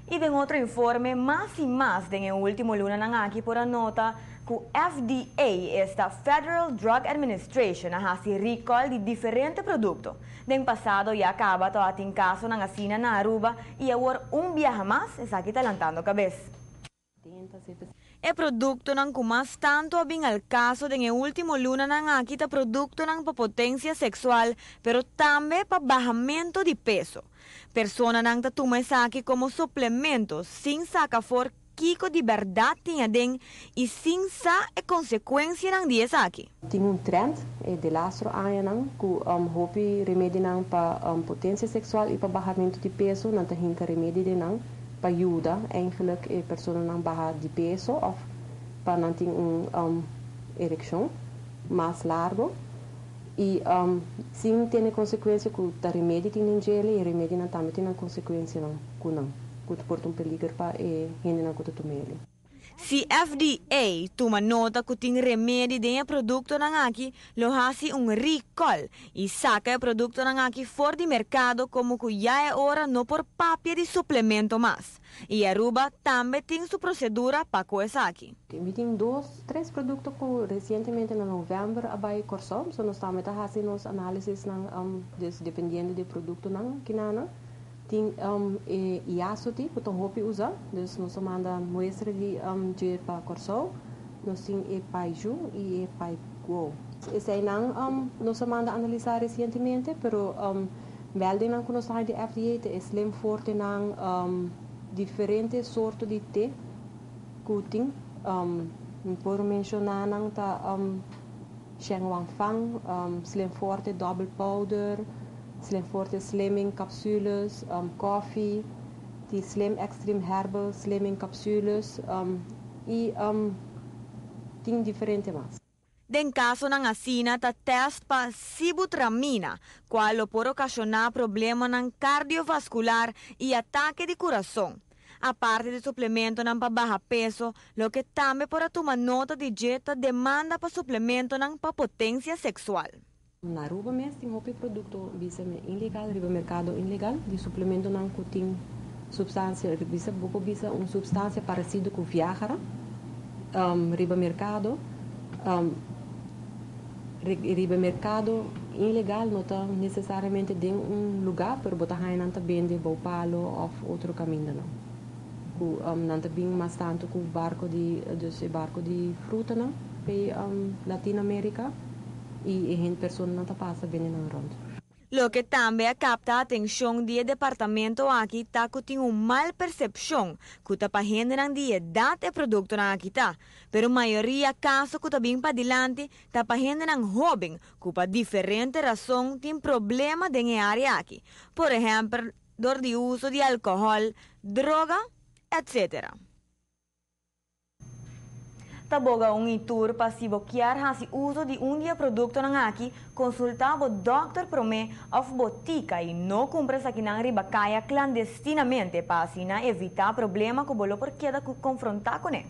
E em outro informe, mais e mais em último luna ng aqui por a nota que o FDA, esta Federal Drug Administration, ha si recall de diferentes produtos. Den passado e acaba to ating caso ng asina na Aruba e agora viaje mais, está aqui talantando cabeça. É produto ng kumas tanto abing al caso de último luna ng akita produto ng potência sexual pero também para bajamento de peso. Persona nang tatuma sa aqui como suplementos sin saca for kiko de verdade tinha den e sin sa é consequência ng dias aqui. Tem trend de lastro aia nang ku hopi remédio nang pa potência sexual e para bajamento de peso nang tahinka remédio de nang para ajuda eigenlijk persona nang baja de peso of para não ter ereção mais largo e sim tem consequência que o remédio tem em gel e remédio não também tem consequência não que porta peligro para gente não que tomele. Si FDA toma nota que tem remédio de produto ng aqui, lo hasi recall e saca o produto ng aqui fora de mercado como que já é hora não por papel de suplemento mais. E Aruba também tem sua procedura para coisa aqui. We tem três produtos que recentemente em novembro abai corsom, so nós também fazendo nos análises ng dependendo do produto ng kinana. Tem IASOTI, que estão hopi usar, dus nós manda muestra de para corso, nós tem Paiju e Paiguo. Esse aí não nós manda analisar recentemente, pero melding não que nós temos de FDA é slim forte não diferentes sortes de té, que tem por mencionar não tá Sheng Wang Fang, slim forte double powder. Slim Forte Slimming capsules, coffee, die Slim Extreme Herbal Slimming capsules e tem diferente mais. Den caso ng asina ta test pa sibutramina, qual pode ocasionar problema ng cardiovascular e ataque de coração. A parte de suplemento ng pabaja peso, lo que também pode tomar nota de dieta demanda pa suplemento ng papotência sexual. Na Aruba mesmo tem outro produto bisa ilegal, riba mercado ilegal, de suplemento não tem substância, bisa uma substância parecida com Viagra, riba mercado ilegal não está necessariamente de lugar para botar aí não está vende Bopalo ou outro caminho não. Não está bem mais tanto com barco de fruta não, para Latinoamérica. E a gente pessoa não passa bem na ronda. Lo que também capta a atenção do departamento aqui está que tem mal percepção que está para gente não de idade e produto na aqui tá, pero maioria caso que está bem para dilante está para gente não jovem que por diferente razão tem problema de área aqui, por exemplo, dor de uso de álcool, droga, etc. Taboga itur para si boquear hasi uso de dia produto ng aqui, consulta o Dr. Prome of botica e não cumpre sa kinang ribakaya clandestinamente para asina evitar problema que bolo por queda confrontar com ele.